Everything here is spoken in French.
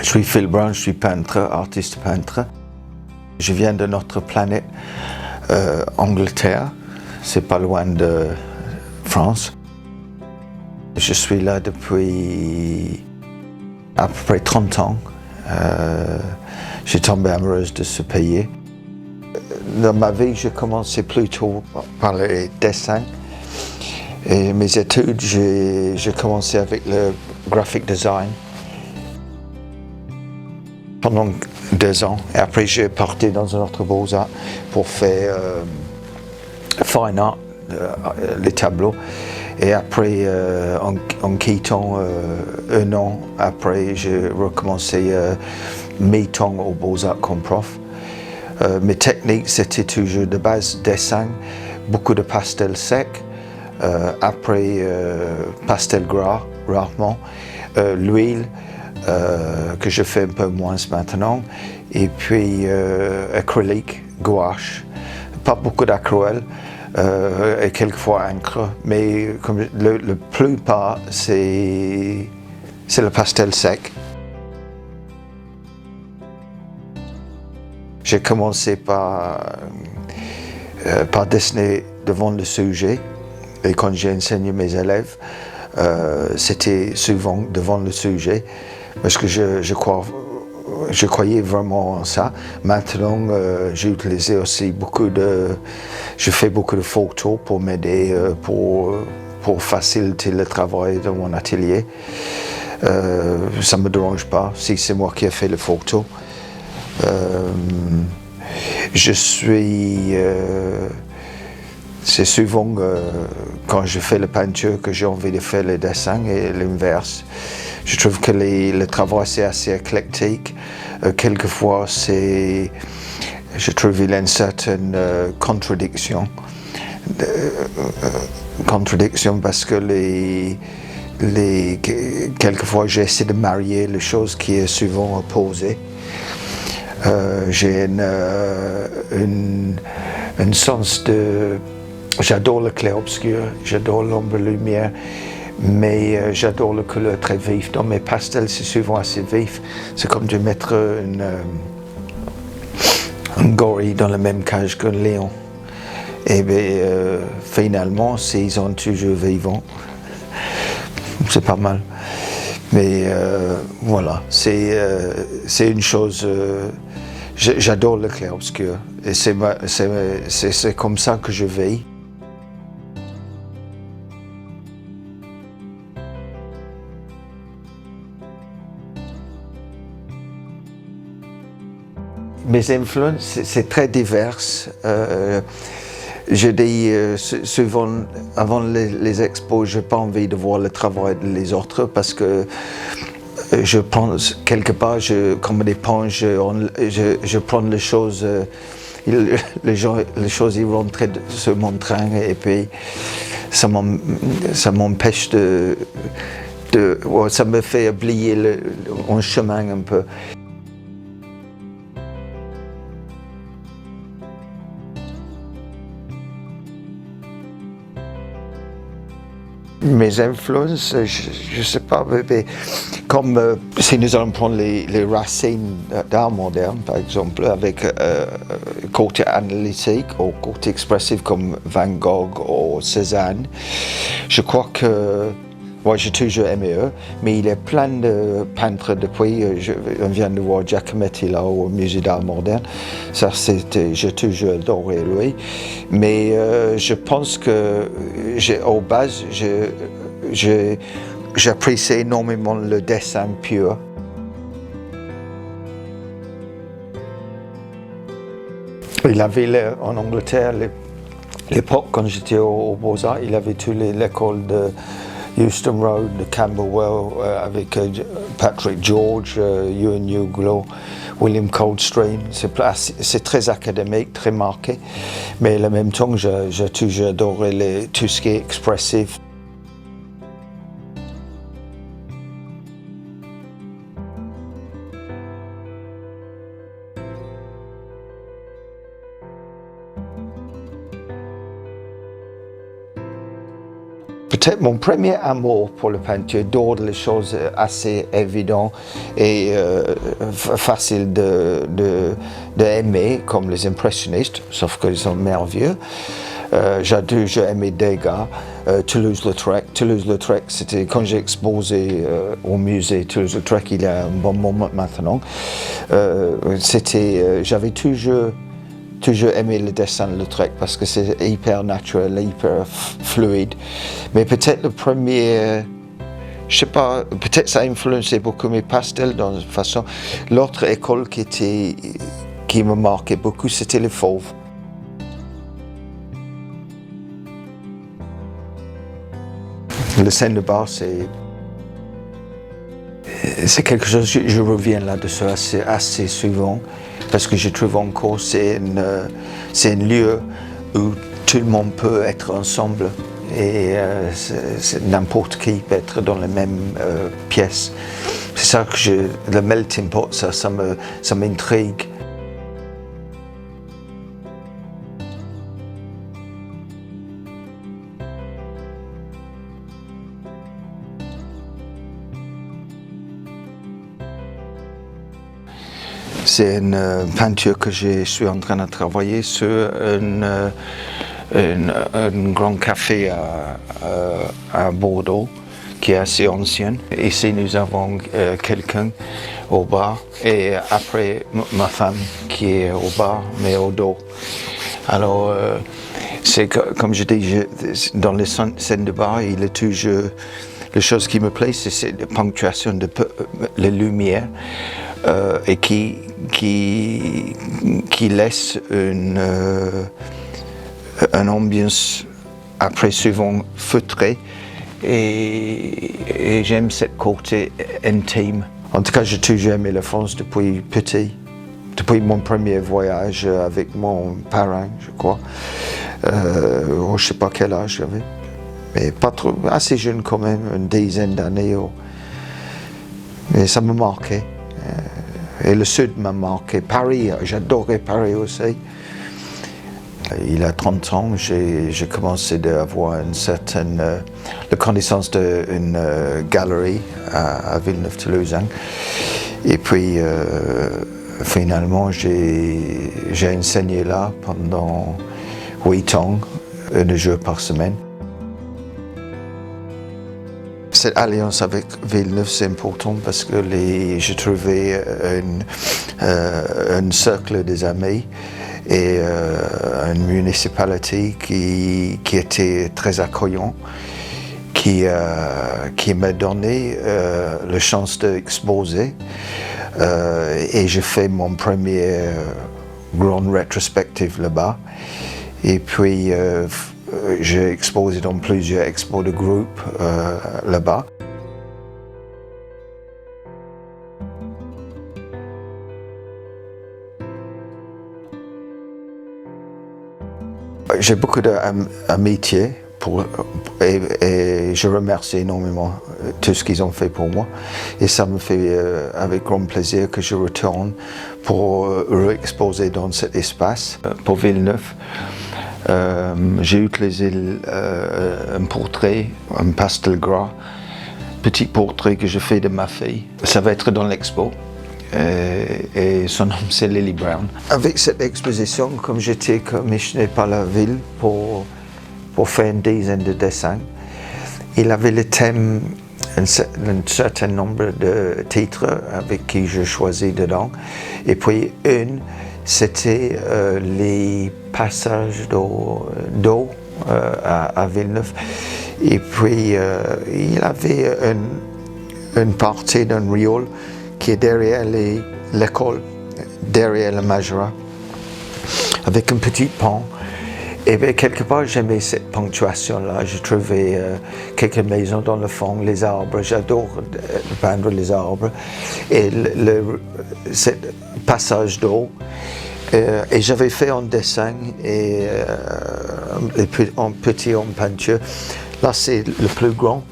Je suis Phil Brown, je suis peintre, artiste peintre. Je viens de notre planète Angleterre, c'est pas loin de France. Je suis là depuis à peu près 30 ans. J'ai tombé amoureuse de ce pays. Dans ma vie, j'ai commencé plutôt par les dessins. Et mes études, j'ai commencé avec le graphic design pendant 2 ans. Et après, j'ai parti dans un autre beaux-arts pour faire fine art, les tableaux. Et après, en quittant 1 an, après, j'ai recommencé mi-temps aux beaux-arts comme prof. Mes techniques, c'était toujours de base dessin, beaucoup de pastel sec, après pastel gras, rarement, l'huile, que je fais un peu moins maintenant, et puis acrylique, gouache, pas beaucoup d'aquarelle, et quelquefois encre, mais comme le plupart c'est le pastel sec. J'ai commencé par dessiner devant le sujet, et quand j'ai enseigné mes élèves, c'était souvent devant le sujet, parce que je croyais vraiment en ça. Maintenant, j'ai utilisé aussi je fais beaucoup de photos pour m'aider, pour faciliter le travail dans mon atelier. Ça ne me dérange pas si c'est moi qui ai fait les photos. C'est souvent quand je fais la peinture que j'ai envie de faire le dessin et l'inverse. Je trouve que le travail c'est assez éclectique. Quelquefois je trouve qu'il y a une certaine contradiction. Contradiction parce que quelquefois j'essaie de marier les choses qui est souvent opposées. J'ai un sens de... J'adore le clair-obscur, j'adore l'ombre-lumière, mais j'adore la couleur très vive. Dans mes pastels, c'est souvent assez vif. C'est comme de mettre un gorille dans la même cage qu'un lion. Et bien, finalement, s'ils sont toujours vivants, c'est pas mal. Mais voilà, c'est une chose... J'adore le clair-obscur et c'est comme ça que je vis. Mes influences, c'est très divers. Je dis souvent, avant les expos, je n'ai pas envie de voir le travail des autres parce que je pense quelque part, comme une éponge, je prends les choses, les choses ils rentrent sur mon train et puis ça m'empêche ça me fait oublier mon chemin un peu. Mes influences, je ne sais pas, mais comme si nous allons prendre les racines d'art moderne, par exemple, avec côté analytique ou côté expressif comme Van Gogh ou Cézanne, je crois que moi j'ai toujours aimé eux, mais il y a plein de peintres depuis, on vient de voir Giacometti là au musée d'art moderne, ça j'ai toujours adoré lui, mais je pense que au base j'apprécie énormément le dessin pur. Il avait en Angleterre, l'époque quand j'étais aux Beaux-Arts, il avait toute l'école de Euston Road, de Camberwell, avec Patrick George, Ewan Uglow, William Coldstream. C'est très académique, très marqué, mais en même temps, j'ai toujours adoré tout ce qui est expressif. peut-être mon premier amour pour la peinture, d'autres les choses assez évidentes et faciles d'aimer, comme les impressionnistes, sauf qu'ils sont merveilleux. J'ai aimé Degas, Toulouse-Lautrec. Toulouse-Lautrec, c'était quand j'ai exposé au musée Toulouse-Lautrec il y a un bon moment maintenant. J'avais toujours aimé le dessin de Lautrec parce que c'est hyper naturel, hyper fluide. Mais peut-être le premier, je sais pas, peut-être ça a influencé beaucoup mes pastels dans une façon. L'autre école qui me marquait beaucoup, c'était les fauves. Le scène de bar, c'est quelque chose, je reviens là-dessus assez souvent, parce que je trouve encore c'est un lieu où tout le monde peut être ensemble et n'importe qui peut être dans la même pièce. C'est ça que le melting pot, ça m'intrigue. C'est une peinture que je suis en train de travailler sur un grand café à Bordeaux qui est assez ancien. Ici nous avons quelqu'un au bar et après ma femme qui est au bar mais au dos. Alors c'est comme je dis, dans les scènes de bar il est toujours, la chose qui me plaît c'est la ponctuation de la lumière. Et qui laisse une ambiance après souvent feutrée et j'aime cette côté intime. En tout cas, j'ai toujours aimé la France depuis petit, depuis mon premier voyage avec mon parrain, je crois. Je ne sais pas quel âge j'avais, mais pas trop, assez jeune quand même, une dizaine d'années. Mais ça me marquait. Et le Sud m'a marqué. Paris, j'adorais Paris aussi. Il y a 30 ans, j'ai commencé à avoir une certaine connaissance d'une galerie à Villeneuve-Toulouse. Et puis, finalement, j'ai enseigné là pendant 8 ans, 1 jour par semaine. Cette alliance avec Villeneuve, c'est important parce que j'ai trouvé un cercle des amis et une municipalité qui était très accueillant, qui m'a donné la chance d'exposer. Et j'ai fait mon premier grande rétrospective là-bas. Et puis, j'ai exposé dans plusieurs expos de groupe là-bas. J'ai beaucoup d'amitié et je remercie énormément tout ce qu'ils ont fait pour moi. Et ça me fait avec grand plaisir que je retourne pour re-exposer dans cet espace pour Villeneuve. J'ai utilisé un portrait, un pastel gras, petit portrait que je fais de ma fille. Ça va être dans l'expo et son nom c'est Lily Brown. Avec cette exposition, comme j'étais commissionné par la ville pour faire une dizaine de dessins, il avait le thème, un certain nombre de titres avec qui je choisis dedans. Et puis c'était les passages d'eau à Villeneuve. Et puis il avait une partie d'un riol qui est derrière l'école, derrière le Majorat, avec un petit pont. Et bien, quelque part, j'aimais cette ponctuation-là. J'ai trouvé quelques maisons dans le fond, les arbres. J'adore peindre les arbres. Et ce passage d'eau. Et j'avais fait un dessin et en petit en peinture. Là, c'est le plus grand.